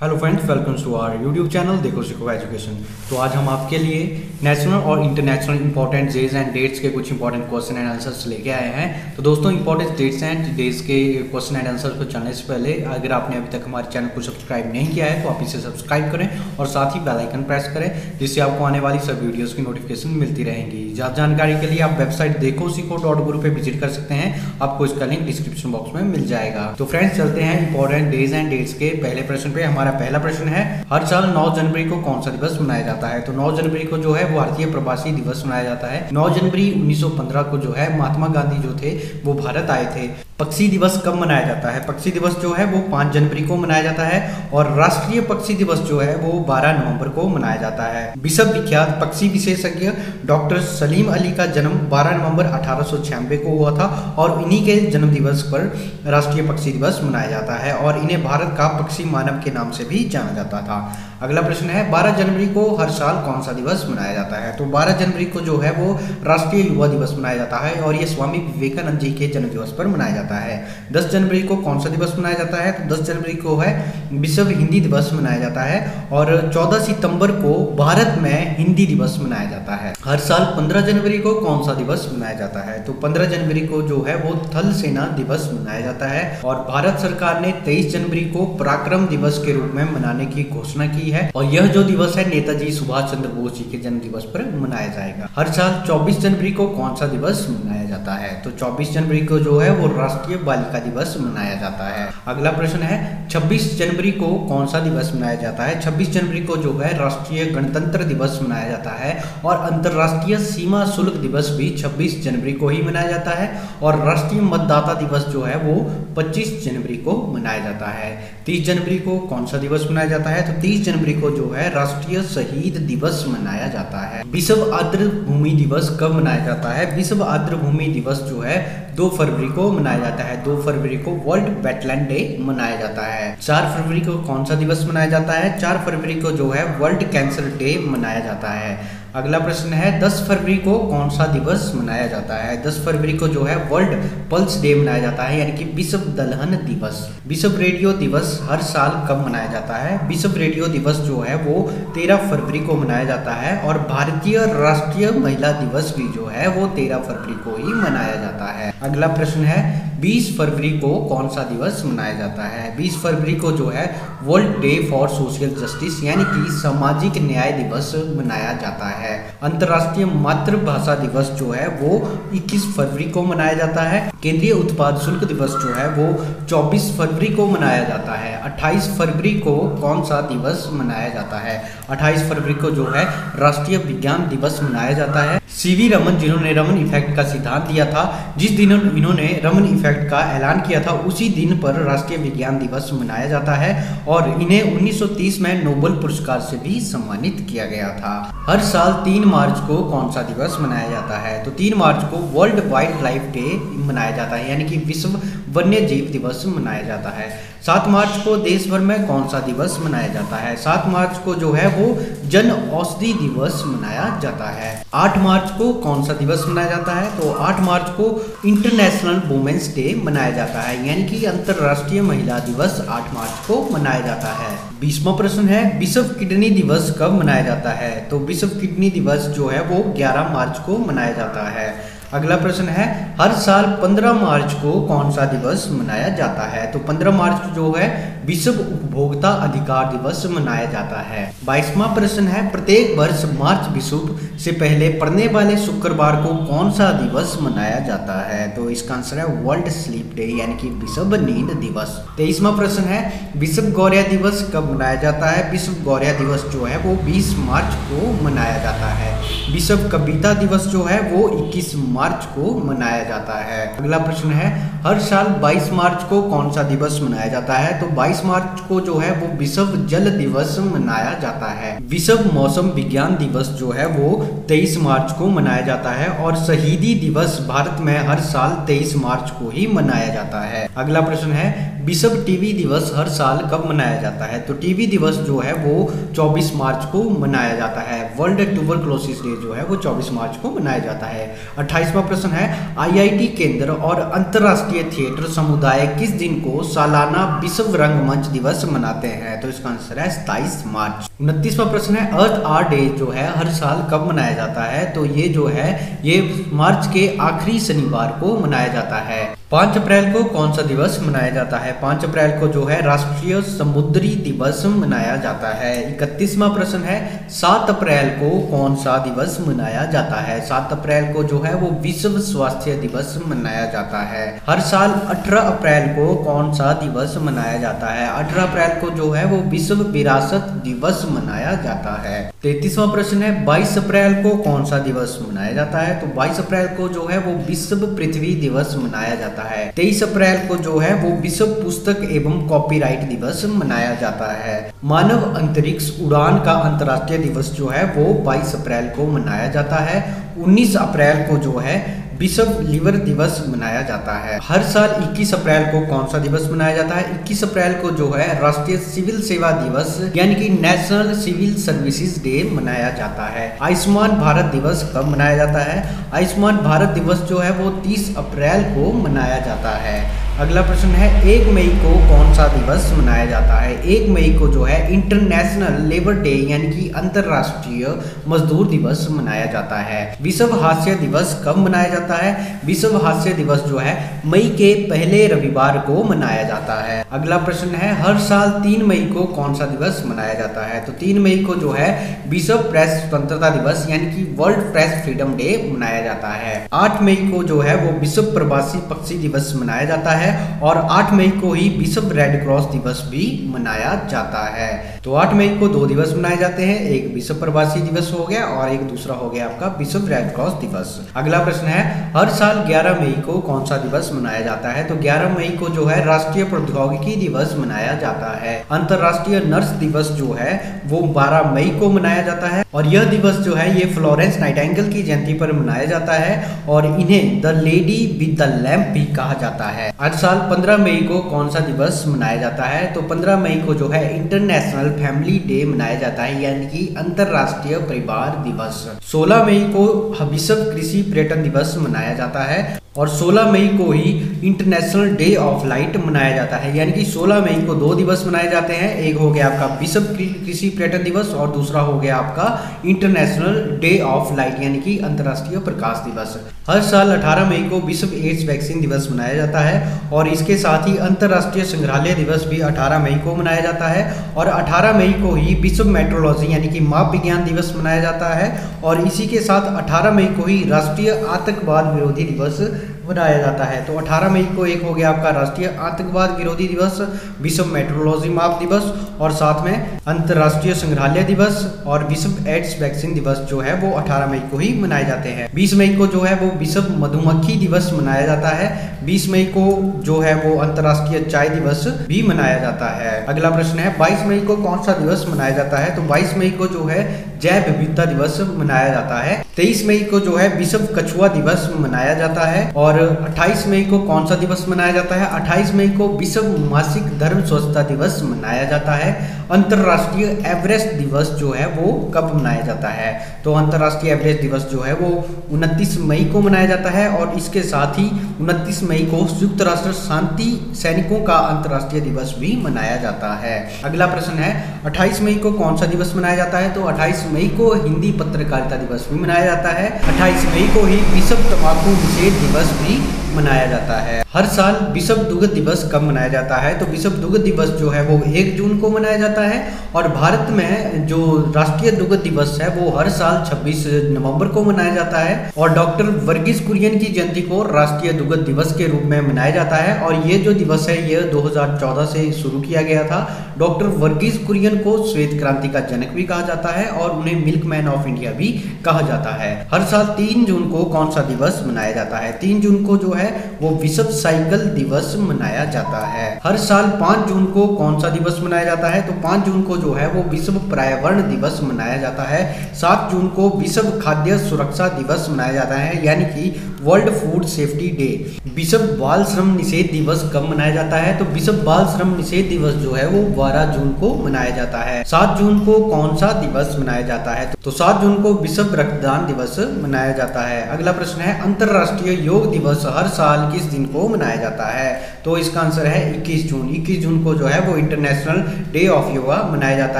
Hello friends, welcome to our YouTube channel Dekho Seekho education. तो आज हम आपके लिए नेशनल और international important days and dates के कुछ इंपॉर्टेंट क्वेश्चन एंड आंसर्स लेके आए हैं। तो दोस्तों, इंपॉर्टेंट डेट्स एंड डेज के क्वेश्चन एंड आंसर्स को जानने से पहले अगर आपने अभी तक हमारे चैनल को सब्सक्राइब नहीं किया है तो आप इसे सब्सक्राइब करें और साथ ही बेल आइकन प्रेस करें, जिससे आपको आने वाली सब वीडियोज़ की नोटिफिकेशन मिलती रहेंगी। ज़्यादा जानकारी के लिए आप वेबसाइट देखो सीखो.गुरु पे विजिट कर सकते हैं, आपको इसका लिंक डिस्क्रिप्शन बॉक्स में मिल जाएगा। तो फ्रेंड्स, चलते हैं इंपॉर्टेंट डेज एंड डेट्स के पहले प्रश्न पे। हमारा पहला प्रश्न है, हर साल 9 जनवरी को कौन सा दिवस मनाया जाता है? तो 9 जनवरी को जो है वो भारतीय प्रवासी दिवस मनाया जाता है। 9 जनवरी 1915 को जो है महात्मा गांधी जो थे वो भारत आए थे। पक्षी दिवस कब मनाया जाता है? पक्षी दिवस जो है वो 5 जनवरी को मनाया जाता है और राष्ट्रीय पक्षी दिवस जो है वो 12 नवंबर को मनाया जाता है। विश्व विख्यात पक्षी विशेषज्ञ डॉक्टर सलीम अली का जन्म 12 नवंबर 1896 को हुआ था और इन्हीं के जन्म दिवस पर राष्ट्रीय पक्षी दिवस मनाया जाता है और इन्हें भारत का पक्षी मानव के नाम से भी जाना जाता था। अगला प्रश्न है, 12 जनवरी को हर साल कौन सा दिवस मनाया जाता है? तो 12 जनवरी को जो है वो राष्ट्रीय युवा दिवस मनाया जाता है और ये स्वामी विवेकानंद जी के जन्म दिवस पर मनाया जाता है। 10 जनवरी को कौन सा दिवस मनाया जाता है? तो 10 जनवरी को है विश्व हिंदी दिवस मनाया जाता है और 14 सितंबर को भारत में हिंदी दिवस मनाया जाता है। हर साल 15 जनवरी को कौन सा दिवस मनाया जाता है? तो 15 जनवरी को जो है वो थल सेना दिवस मनाया जाता है और भारत सरकार ने 23 जनवरी को पराक्रम दिवस के रूप में मनाने की घोषणा की है और यह जो दिवस है नेताजी सुभाष चंद्र बोस जी के जन्म दिवस पर मनाया जाएगा। हर साल 24 जनवरी को कौन सा दिवस मनाया जाता है? तो 24 जनवरी को जो है वो राष्ट्रीय बालिका दिवस मनाया जाता है। अगला प्रश्न है, 26 जनवरी को कौन सा दिवस मनाया जाता है? 26 जनवरी को जो है राष्ट्रीय गणतंत्र दिवस मनाया जाता है और अंतर्राष्ट्रीय सीमा शुल्क दिवस भी 26 जनवरी को ही मनाया जाता है और राष्ट्रीय मतदाता दिवस जो है वो 25 जनवरी को मनाया जाता है। 30 जनवरी को कौन सा दिवस मनाया जाता है? तो 30 जनवरी को जो है राष्ट्रीय शहीद दिवस मनाया जाता है। विश्व आर्द्र भूमि दिवस कब मनाया जाता है? विश्व आर्द्र भूमि दिवस जो है 2 फरवरी को मनाया जाता है। 2 फरवरी को वर्ल्ड वेटलैंड डे मनाया जाता है। 4 फरवरी को कौन सा दिवस मनाया जाता है? 4 फरवरी को जो है वर्ल्ड कैंसर डे मनाया जाता है। अगला प्रश्न है, 10 फरवरी को कौन सा दिवस मनाया जाता है? 10 फरवरी को जो है वर्ल्ड पल्स डे मनाया जाता है, यानी कि विश्व दलहन दिवस। विश्व रेडियो दिवस हर साल कब मनाया जाता है? विश्व रेडियो दिवस जो है वो 13 फरवरी को मनाया जाता है और भारतीय राष्ट्रीय महिला दिवस भी जो है वो 13 फरवरी को ही मनाया जाता है। अगला प्रश्न है, 20 फरवरी को कौन सा दिवस मनाया जाता है? 20 फरवरी को जो है world day for social justice यानी कि सामाजिक न्याय दिवस मनाया जाता है। अंतर्राष्ट्रीय मातृभाषा दिवस जो है वो 21 फरवरी को मनाया जाता है। केंद्रीय उत्पाद शुल्क दिवस जो है वो 24 फरवरी को मनाया जाता है। 28 फरवरी को कौन सा दिवस मनाया जाता है? 28 फरवरी को जो है राष्ट्रीय विज्ञान दिवस मनाया जाता है। सीवी रमन, जिन्होंने रमन इफेक्ट का सिद्धांत दिया था, जिस दिन इन्होंने रमन इफेक्ट का ऐलान किया था उसी दिन पर राष्ट्रीय विज्ञान दिवस मनाया जाता है और इन्हें 1930 में नोबेल पुरस्कार से भी सम्मानित किया गया था। हर साल 3 मार्च को कौन सा दिवस मनाया जाता है? तो 3 मार्च को वर्ल्ड वाइल्ड लाइफ डे मनाया जाता है, यानी कि विश्व वन्य जीव दिवस मनाया जाता है। 7 मार्च को देश भर में कौन सा दिवस मनाया जाता है? 7 मार्च को जो है वो जन औषधि दिवस मनाया जाता है। 8 मार्च को कौन सा दिवस मनाया जाता है? तो 8 मार्च को इंटरनेशनल वुमेन्स डे मनाया जाता है, यानी कि अंतर्राष्ट्रीय महिला दिवस 8 मार्च को मनाया जाता है। 20वां प्रश्न है, विश्व किडनी दिवस कब मनाया जाता है? तो विश्व किडनी दिवस जो है वो 11 मार्च को मनाया जाता है। अगला प्रश्न है, हर साल 15 मार्च को कौन सा दिवस मनाया जाता है? तो 15 मार्च को जो है विश्व उपभोक्ता अधिकार दिवस मनाया जाता है। 22वां प्रश्न है, प्रत्येक वर्ष मार्च विषुव से पहले पड़ने वाले शुक्रवार को कौन सा दिवस मनाया जाता है? तो इसका आंसर है वर्ल्ड स्लीप डे, यानी कि विश्व नींद दिवस। 23वां प्रश्न है, विश्व गौरैया दिवस कब मनाया जाता है? विश्व गौरैया दिवस जो है वो 20 मार्च को मनाया जाता है। विश्व कविता दिवस जो है वो 21 मार्च को मनाया जाता है। अगला प्रश्न है, हर साल 22 मार्च को कौन सा दिवस मनाया जाता है? तो 22 मार्च को जो है वो विश्व जल दिवस मनाया जाता है। विश्व मौसम विज्ञान दिवस जो है वो 23 मार्च को मनाया जाता है और शहीदी दिवस भारत में हर साल 23 मार्च को ही मनाया जाता है। अगला प्रश्न है, विश्व टीबी दिवस हर साल कब मनाया जाता है? तो टीबी दिवस जो है वो 24 मार्च को मनाया जाता है। वर्ल्ड ट्यूबरक्लोसिस डे जो है वो 24 मार्च को मनाया जाता है। 28वां प्रश्न है, आईआईटी केंद्र और अंतर्राष्ट्रीय थिएटर समुदाय किस दिन को सालाना विश्व रंग रंगमंच दिवस मनाते हैं? तो इसका आंसर है 27 मार्च। 29वां प्रश्न है अर्थ आवर डे जो है हर साल कब मनाया जाता है? तो ये जो है ये मार्च के आखिरी शनिवार को मनाया जाता है। 5 अप्रैल को कौन सा दिवस मनाया जाता है? 5 अप्रैल को जो है राष्ट्रीय समुद्री दिवस मनाया जाता है। 31वां प्रश्न है 7 अप्रैल को कौन सा दिवस मनाया जाता है? 7 अप्रैल को जो है वो विश्व स्वास्थ्य दिवस मनाया जाता है। हर साल 18 अप्रैल को कौन सा दिवस मनाया जाता है? 18 अप्रैल को जो है वो विश्व विरासत दिवस मनाया जाता है। 33वां प्रश्न है 22 अप्रैल को कौन सा दिवस मनाया जाता है? तो 22 अप्रैल को जो है वो विश्व पृथ्वी दिवस मनाया जाता है। 23 अप्रैल को जो है वो विश्व पुस्तक एवं कॉपीराइट दिवस मनाया जाता है। मानव अंतरिक्ष उड़ान का अंतर्राष्ट्रीय दिवस जो है वो 22 अप्रैल को मनाया जाता है। 19 अप्रैल को जो है विश्व लिवर दिवस मनाया जाता है। हर साल 21 अप्रैल को कौन सा दिवस मनाया जाता है? 21 अप्रैल को जो है राष्ट्रीय सिविल सेवा दिवस यानी कि नेशनल सिविल सर्विसेज डे मनाया जाता है। आयुष्मान भारत दिवस कब मनाया जाता है? आयुष्मान भारत दिवस जो है वो 30 अप्रैल को मनाया जाता है। अगला प्रश्न है 1 मई को कौन सा दिवस मनाया जाता है? 1 मई को जो है इंटरनेशनल लेबर डे यानी कि अंतरराष्ट्रीय मजदूर दिवस मनाया जाता है। विश्व हास्य दिवस कब मनाया जाता है? विश्व हास्य दिवस जो है मई के पहले रविवार को मनाया जाता है। अगला प्रश्न है हर साल 3 मई को कौन सा दिवस मनाया जाता है? तो 3 मई को जो है विश्व प्रेस स्वतंत्रता दिवस यानी कि वर्ल्ड प्रेस फ्रीडम डे मनाया जाता है। 8 मई को जो है वो विश्व प्रवासी पक्षी दिवस मनाया जाता है और 8 मई को ही विश्व रेड क्रॉस दिवस भी मनाया जाता है। तो 8 मई को 2 दिवस मनाए जाते हैं, एक विश्व प्रवासी दिवस हो गया और एक दूसरा हो गया आपका विश्व रेड क्रॉस दिवस। अगला प्रश्न है हर साल 11 मई को कौन सा दिवस मनाया जाता है? तो 11 मई को जो है राष्ट्रीय प्रौद्योगिकी दिवस मनाया जाता है। अंतरराष्ट्रीय नर्स दिवस जो है वो 12 मई को मनाया जाता है और यह दिवस जो है ये फ्लोरेंस नाइटिंगेल की जयंती पर मनाया जाता है और इन्हें the lady with the lamp भी कहा जाता है। हर साल 15 मई को कौन सा दिवस मनाया जाता है? तो 15 मई को जो है इंटरनेशनल फैमिली डे मनाया जाता है यानी कि अंतरराष्ट्रीय परिवार दिवस। 16 मई को विश्व कृषि पर्यटन दिवस मनाया जाता है और 16 मई को ही इंटरनेशनल डे ऑफ लाइट मनाया जाता है यानी कि 16 मई को 2 दिवस मनाए जाते हैं, एक हो गया आपका विश्व कृषि पर्यटन दिवस और दूसरा हो गया आपका इंटरनेशनल डे ऑफ लाइट यानी कि अंतरराष्ट्रीय प्रकाश दिवस। हर साल 18 मई को विश्व एड्स वैक्सीन दिवस मनाया जाता है और इसके साथ ही अंतरराष्ट्रीय संग्रहालय दिवस भी 18 मई को मनाया जाता है और 18 मई को ही विश्व मेट्रोलॉजी यानी कि माप विज्ञान दिवस मनाया जाता है और इसी के साथ 18 मई को ही राष्ट्रीय आतंकवाद विरोधी दिवस मनाया जाता है। तो 18 मई को एक हो गया आपका राष्ट्रीय आतंकवाद विरोधी दिवस, विश्व मेट्रोलॉजी माप दिवस और साथ में अंतरराष्ट्रीय संग्रहालय दिवस और विश्व एड्स वैक्सीन दिवस जो है वो 18 मई को ही मनाए जाते हैं। 20 मई को जो है वो विश्व मधुमक्खी दिवस मनाया जाता है। 20 मई को जो है वो अंतरराष्ट्रीय चाय दिवस भी मनाया जाता है। अगला प्रश्न है 22 मई को कौन सा दिवस मनाया जाता है? तो 22 मई को जो है जैव विविधता दिवस मनाया जाता है। 23 मई को जो है विश्व कछुआ दिवस मनाया जाता है और 28 मई को कौन सा दिवस मनाया जाता है? 28 मई को विश्व मासिक धर्म स्वच्छता दिवस मनाया जाता है। अंतरराष्ट्रीय एवरेस्ट दिवस जो है वो कब मनाया जाता है? तो अंतरराष्ट्रीय एवरेस्ट दिवस जो है वो 29 मई को मनाया जाता है और इसके साथ ही 29 मई को संयुक्त राष्ट्र शांति सैनिकों का अंतरराष्ट्रीय दिवस भी मनाया जाता है। अगला प्रश्न है 28 मई को कौन सा दिवस मनाया जाता है? तो 28 मई को हिंदी पत्रकारिता दिवस भी मनाया जाता है। 28 मई को ही विश्व तंबाकू निषेध दिवस भी मनाया जाता है। हर साल विश्व दुग्ध दिवस कब मनाया जाता है? तो विश्व दुग्ध दिवस जो है वो 1 जून को मनाया जाता है और भारत में जो राष्ट्रीय दुग्ध दिवस है वो हर साल 26 नवंबर को मनाया जाता है और डॉक्टर वर्गीस कुरियन की जयंती को राष्ट्रीय दुग्ध दिवस के रूप में मनाया जाता है और ये जो दिवस है ये 2014 से शुरू किया गया था। डॉक्टर वर्गीस कुरियन को श्वेत क्रांति का जनक भी कहा जाता है और उन्हें मिल्कमैन ऑफ इंडिया भी कहा जाता है। हर साल 3 जून को कौन सा दिवस मनाया जाता है? 3 जून को जो है वो विश्व साइकिल दिवस मनाया जाता है। हर साल 5 जून को कौन सा दिवस मनाया जाता है? तो 5 जून को जो है वो विश्व पर्यावरण दिवस मनाया जाता है। 7 जून को विश्व खाद्य सुरक्षा दिवस मनाया जाता है यानी कि वर्ल्ड फूड सेफ्टी डे। विश्व बाल श्रम निषेध दिवस कब मनाया जाता है? तो विश्व बाल श्रम निषेध दिवस जो है वो 12 जून को मनाया जाता है। 7 जून को कौन सा दिवस मनाया जाता है? तो 7 जून को विश्व रक्तदान दिवस मनाया जाता है। अगला प्रश्न है अंतरराष्ट्रीय योग दिवस हर साल किस दिन को मनाया जाता है? तो इसका आंसर है 21 जून। 21 जून को जो है वो इंटरनेशनल डे ऑफ योगा मनाया जाता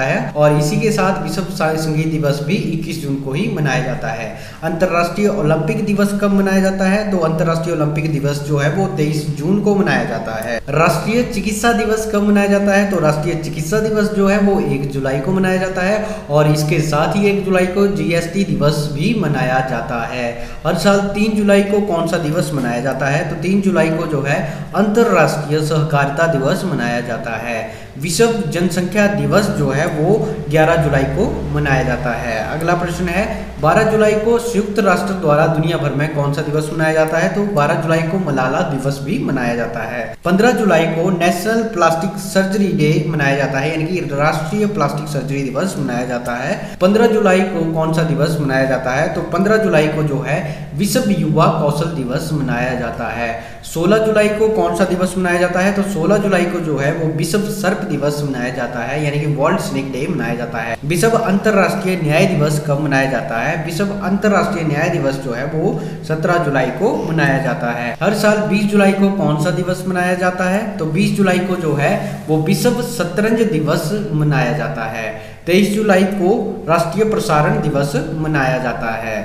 है और इसी के साथ विश्व संगीत दिवस भी 21 जून को ही मनाया जाता है। अंतर्राष्ट्रीय ओलंपिक दिवस कब मनाया जाता है? तो अंतर्राष्ट्रीय ओलंपिक दिवस जो है वो 23 जून को मनाया जाता है। राष्ट्रीय चिकित्सा दिवस कब मनाया जाता है? तो राष्ट्रीय चिकित्सा दिवस जो है वो 1 जुलाई को मनाया जाता है और इसके साथ ही 1 जुलाई को जीएसटी दिवस भी मनाया जाता है। हर साल 3 जुलाई को कौन सा दिवस मनाया जाता है? तो 3 जुलाई को जो है अंतर्राष्ट्रीय सहकारिता दिवस मनाया जाता है। विश्व जनसंख्या दिवस जो है वो 11 जुलाई को मनाया जाता है। अगला प्रश्न है 12 जुलाई को संयुक्त राष्ट्र द्वारा दुनिया भर में कौन सा दिवस मनाया जाता है? तो 12 जुलाई को मलाला दिवस भी मनाया जाता है। 15 जुलाई को नेशनल प्लास्टिक सर्जरी डे मनाया जाता है, यानी कि राष्ट्रीय प्लास्टिक सर्जरी दिवस मनाया जाता है। 15 जुलाई को कौन सा दिवस मनाया जाता है? तो 15 जुलाई को जो है विश्व युवा कौशल दिवस मनाया जाता है। 16 जुलाई को कौन सा दिवस मनाया जाता है? तो 16 जुलाई को जो है वो विश्व सर्प दिवस मनाया जाता है, यानी कि वर्ल्ड स्नेक डे मनाया जाता है। विश्व अंतर्राष्ट्रीय न्याय दिवस कब मनाया जाता है? विश्व अंतर्राष्ट्रीय न्याय दिवस जो है वो 17 जुलाई को मनाया जाता है। हर साल 20 जुलाई को कौन सा दिवस मनाया जाता है? तो 20 जुलाई को जो है वो विश्व शतरंज दिवस मनाया जाता है। 23 जुलाई को राष्ट्रीय प्रसारण दिवस मनाया जाता है।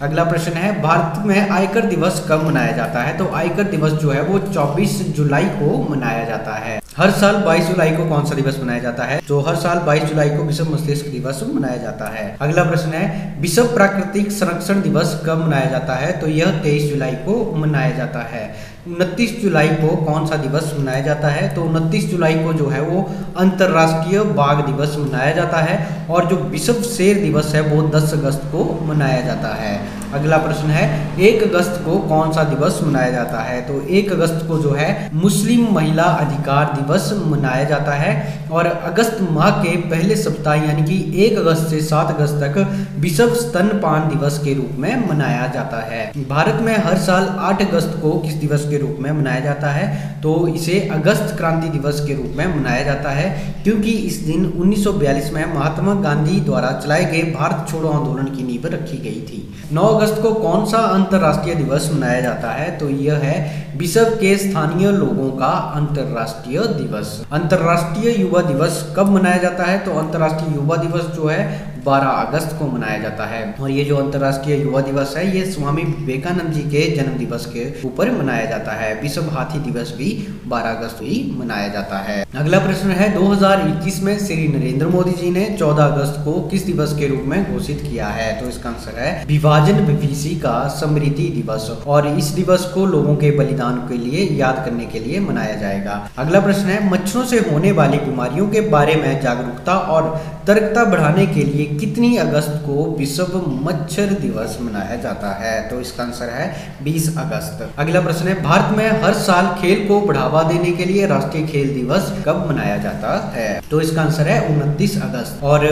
अगला प्रश्न है भारत में आयकर दिवस कब मनाया जाता है? तो आयकर दिवस जो है वो 24 जुलाई को मनाया जाता है। हर साल 22 जुलाई को कौन सा दिवस मनाया जाता है? तो हर साल 22 जुलाई को विश्व मस्तिष्क दिवस मनाया जाता है। अगला प्रश्न है विश्व प्राकृतिक संरक्षण दिवस कब मनाया जाता है? तो यह 23 जुलाई को मनाया जाता है। 29 जुलाई को कौन सा दिवस मनाया जाता है? तो 29 जुलाई को जो है वो अंतर्राष्ट्रीय बाघ दिवस मनाया जाता है और जो विश्व शेर दिवस है वो 10 अगस्त को मनाया जाता है। अगला प्रश्न है 1 अगस्त को कौन सा दिवस मनाया जाता है? तो 1 अगस्त को जो है मुस्लिम महिला अधिकार दिवस मनाया जाता है और अगस्त माह के पहले सप्ताह यानी कि 1 अगस्त से 7 अगस्त तक विश्व स्तनपान दिवस के रूप में मनाया जाता है। भारत में हर साल 8 अगस्त को किस दिवस के रूप में मनाया जाता है? तो इसे अगस्त क्रांति दिवस के रूप में मनाया जाता है क्योंकि इस दिन 1942 में महात्मा गांधी द्वारा चलाए गए भारत छोड़ो आंदोलन की नींव रखी गई थी। 9 अगस्त को कौन सा अंतर्राष्ट्रीय दिवस मनाया जाता है? तो यह है विश्व के स्थानीय लोगों का अंतर्राष्ट्रीय दिवस। अंतर्राष्ट्रीय युवा दिवस कब मनाया जाता है? तो अंतर्राष्ट्रीय युवा दिवस जो है 12 अगस्त को मनाया जाता है और ये जो अंतर्राष्ट्रीय युवा दिवस है ये स्वामी विवेकानंद जी के जन्म दिवस के ऊपर मनाया जाता है। विश्व हाथी दिवस भी 12 अगस्त ही मनाया जाता है। अगला प्रश्न है 2021 में श्री नरेंद्र मोदी जी ने 14 अगस्त को किस दिवस के रूप में घोषित किया है? तो इसका आंसर है विभाजन विभीषी का स्मृति दिवस और इस दिवस को लोगों के बलिदान के लिए याद करने के लिए मनाया जाएगा। अगला प्रश्न है मच्छरों से होने वाली बीमारियों के बारे में जागरूकता और सतर्कता बढ़ाने के लिए कितनी अगस्त को विश्व मच्छर दिवस मनाया जाता है? तो इसका आंसर है 20 अगस्त। अगला प्रश्न है भारत में हर साल खेल को बढ़ावा देने के लिए राष्ट्रीय खेल दिवस कब मनाया जाता है? तो इसका आंसर है 29 अगस्त और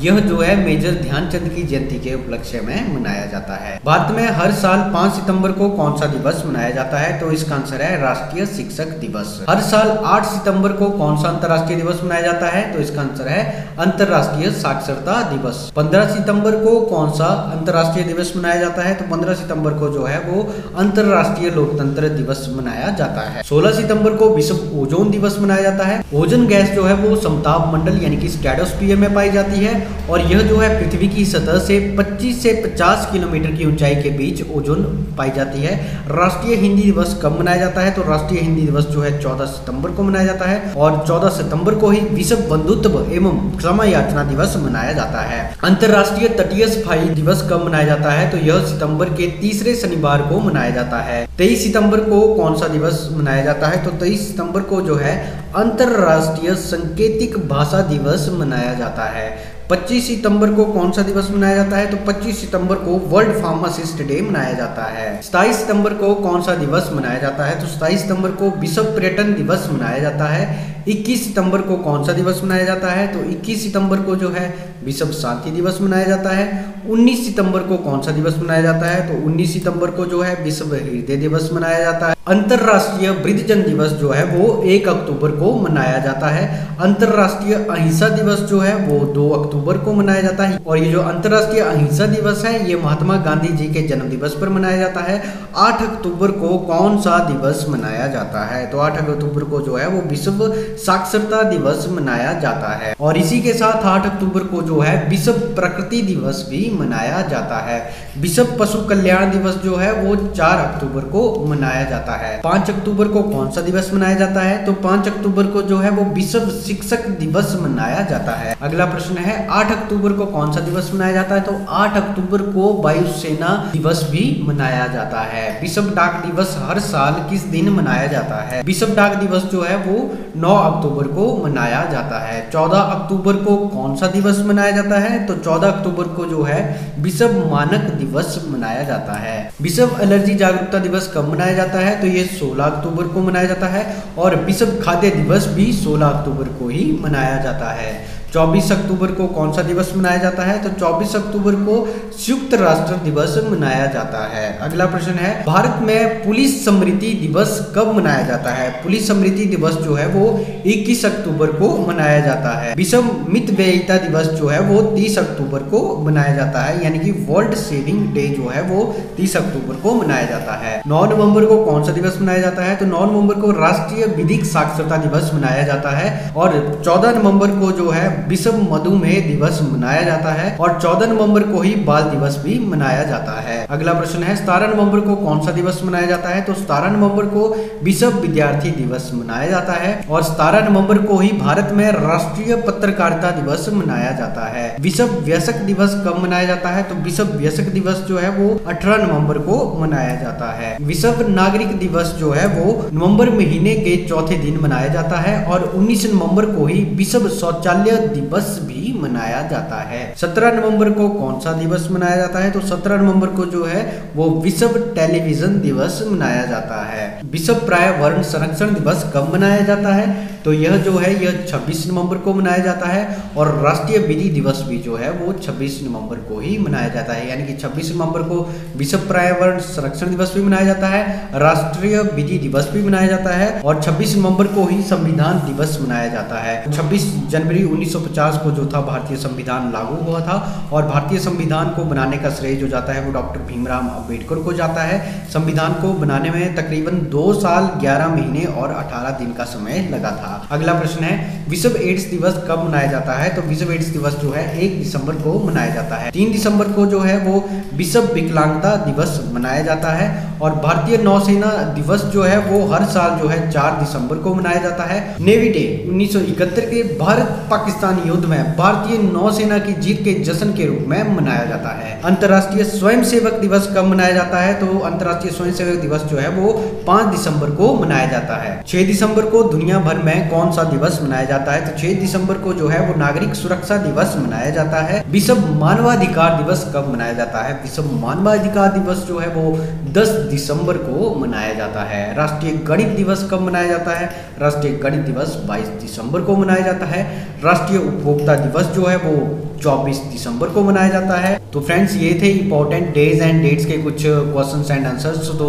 यह जो है मेजर ध्यानचंद की जयंती के उपलक्ष्य में मनाया जाता है। भारत में हर साल 5 सितंबर को कौन सा दिवस मनाया जाता है? तो इसका आंसर है राष्ट्रीय शिक्षक दिवस। हर साल 8 सितंबर को कौन सा अंतर्राष्ट्रीय दिवस मनाया जाता है? तो इसका आंसर है अंतर्राष्ट्रीय साक्षरता दिवस। 15 सितंबर को कौन सा अंतर्राष्ट्रीय दिवस मनाया जाता है? तो 15 सितंबर को जो है वो अंतर्राष्ट्रीय लोकतंत्र दिवस मनाया जाता है। 16 सितंबर को विश्व ओजोन दिवस मनाया जाता है। ओजोन गैस जो है वो समताप मंडल यानी कि स्ट्रेटोस्फीयर में पाई जाती है और यह जो है पृथ्वी की सतह से 25 से 50 किलोमीटर की ऊंचाई के बीच ओजोन पाई जाती है। राष्ट्रीय हिंदी दिवस कब मनाया जाता है? तो राष्ट्रीय हिंदी दिवस जो है 14 सितंबर को मनाया जाता है और 14 सितंबर को ही विश्व बंधुत्व एवं क्षमा याचना दिवस मनाया जाता है। अंतर्राष्ट्रीय तटीय सफाई दिवस कब मनाया जाता है? तो यह सितंबर के तीसरे शनिवार को मनाया जाता है। 23 सितंबर को कौन सा दिवस मनाया जाता है? तो 23 सितंबर को जो है अंतर्राष्ट्रीय सांकेतिक भाषा दिवस मनाया जाता है। 25 सितंबर को कौन सा दिवस मनाया जाता है? तो 25 सितंबर को वर्ल्ड फार्मासिस्ट डे मनाया जाता है। 27 सितंबर को कौन सा दिवस मनाया जाता है? तो 27 सितंबर को विश्व पर्यटन दिवस मनाया जाता है। 21 सितंबर को कौन सा दिवस मनाया जाता है? तो 21 सितंबर को जो है विश्व शांति दिवस मनाया जाता है। 19 सितंबर को कौन सा दिवस मनाया जाता है? तो 19 सितंबर को जो है विश्व हृदय दिवस मनाया जाता है। अंतरराष्ट्रीय वृद्धजन दिवस जो है वो 1 अक्टूबर को मनाया जाता है। अंतरराष्ट्रीय अहिंसा दिवस जो है वो 2 अक्टूबर को मनाया जाता है। और ये जो अंतरराष्ट्रीय अहिंसा दिवस है ये महात्मा गांधी जी के जन्म दिवस पर मनाया जाता है। 8 अक्टूबर को कौन सा दिवस मनाया जाता है? तो 8 अक्टूबर को जो है वो विश्व साक्षरता दिवस मनाया जाता है। और इसी के साथ 8 अक्टूबर को जो है विश्व प्रकृति दिवस भी मनाया जाता है। विश्व पशु कल्याण दिवस जो है वो 4 अक्टूबर को मनाया जाता है। 5 अक्टूबर को कौन सा दिवस मनाया जाता है? तो 5 अक्टूबर को जो है वो विश्व शिक्षक दिवस मनाया जाता है। अगला प्रश्न है 8 अक्टूबर को कौन सा दिवस मनाया जाता है? तो 8 अक्टूबर को वायुसेना दिवस भी मनाया जाता है। विश्व डाक दिवस हर साल किस दिन मनाया जाता है? विश्व डाक दिवस जो है वो 9 अक्टूबर को मनाया जाता है। 14 अक्टूबर को कौन सा दिवस मनाया जाता है? तो 14 अक्टूबर को जो है विश्व मानक दिवस मनाया जाता है। विश्व एलर्जी जागरूकता दिवस कब मनाया जाता है? तो ये 16 अक्टूबर को मनाया जाता है। और विश्व खाद्य दिवस भी 16 अक्टूबर को ही मनाया जाता है। 24 अक्टूबर को कौन सा दिवस मनाया जाता है? तो 24 अक्टूबर को संयुक्त राष्ट्र दिवस मनाया जाता है। अगला प्रश्न है भारत में पुलिस स्मृति दिवस कब मनाया जाता है? पुलिस स्मृति दिवस जो है वो 21 अक्टूबर को मनाया जाता है। विश्व मितव्ययिता दिवस जो है वो 30 अक्टूबर को मनाया जाता है, यानी कि वर्ल्ड सेविंग डे जो है वो 30 अक्टूबर को मनाया जाता है। 9 नवंबर को कौन सा दिवस मनाया जाता है? तो 9 नवंबर को राष्ट्रीय विधिक साक्षरता दिवस मनाया जाता है। और 14 नवंबर को जो है विश्व मधुमेह दिवस मनाया जाता है। और 14 नवंबर को ही बाल दिवस भी मनाया जाता है। अगला प्रश्न है 17 नवंबर को कौन सा दिवस मनाया जाता है? तो 17 नवंबर को विश्व विद्यार्थी दिवस मनाया जाता है। और 17 नवंबर को ही भारत में राष्ट्रीय पत्रकारिता दिवस मनाया जाता है। विश्व वयस्क दिवस कब मनाया जाता है? तो विश्व वयस्क दिवस जो है वो 18 नवंबर को मनाया जाता है। विश्व नागरिक दिवस जो है वो नवंबर महीने के चौथे दिन मनाया जाता है। और 19 नवंबर को ही विश्व शौचालय दिवस भी मनाया जाता है। 17 नवंबर को कौन सा दिवस मनाया जाता है? तो 17 नवंबर को जो है वो विश्व टेलीविजन दिवस मनाया जाता है। विश्व पर्यावरण संरक्षण दिवस कब मनाया जाता है? तो यह जो है यह 26 नवंबर को मनाया जाता है। और राष्ट्रीय विधि दिवस भी जो है वो 26 नवंबर को ही मनाया जाता है, यानी कि 26 नवंबर को विश्व पर्यावरण संरक्षण दिवस भी मनाया जाता है, राष्ट्रीय विधि दिवस भी मनाया जाता है। और 26 नवंबर को ही संविधान दिवस मनाया जाता है। 26 जनवरी 1950 को जो था भारतीय संविधान लागू हुआ था। और भारतीय संविधान को बनाने का श्रेय जो जाता है वो डॉक्टर भीमराव अंबेडकर को जाता है। संविधान को बनाने में तकरीबन 2 साल 11 महीने और 18 दिन का समय लगा था। अगला प्रश्न है विश्व एड्स दिवस कब मनाया जाता है? तो विश्व एड्स दिवस जो है 1 दिसंबर को मनाया जाता है। 3 दिसंबर को जो है वो विश्व विकलांगता दिवस मनाया जाता है। और भारतीय नौसेना दिवस जो है वो हर साल जो है 4 दिसंबर को मनाया जाता है। नेवी डे 1971 के भारत पाकिस्तान युद्ध में भारतीय नौसेना की जीत के जश्न के रूप में मनाया जाता है। अंतर्राष्ट्रीय स्वयंसेवक दिवस कब मनाया जाता है? तो अंतर्राष्ट्रीय स्वयंसेवक दिवस जो है वो 5 दिसंबर को मनाया जाता है। 6 दिसंबर को दुनिया भर में कौन सा दिवस मनाया जाता है? तो 6 दिसंबर को जो है वो नागरिक सुरक्षा दिवस मनाया जाता है। विश्व मानवाधिकार दिवस कब मनाया जाता है? विश्व मानवाधिकार दिवस जो है वो 10 दिसंबर को मनाया जाता है। राष्ट्रीय गणित दिवस कब मनाया जाता है? राष्ट्रीय गणित दिवस 22 दिसंबर को मनाया जाता है। राष्ट्रीय उपभोक्ता दिवस जो है वो 24 दिसंबर को मनाया जाता है। तो फ्रेंड्स ये थे इंपॉर्टेंट डेज एंड डेट्स के कुछ क्वेश्चंस एंड आंसर्स। तो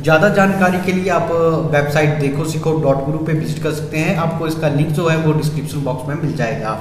ज़्यादा जानकारी के लिए आप वेबसाइट देखो सीखो .guru पे विजिट कर सकते हैं। आपको इसका लिंक जो है वो डिस्क्रिप्शन बॉक्स में मिल जाएगा।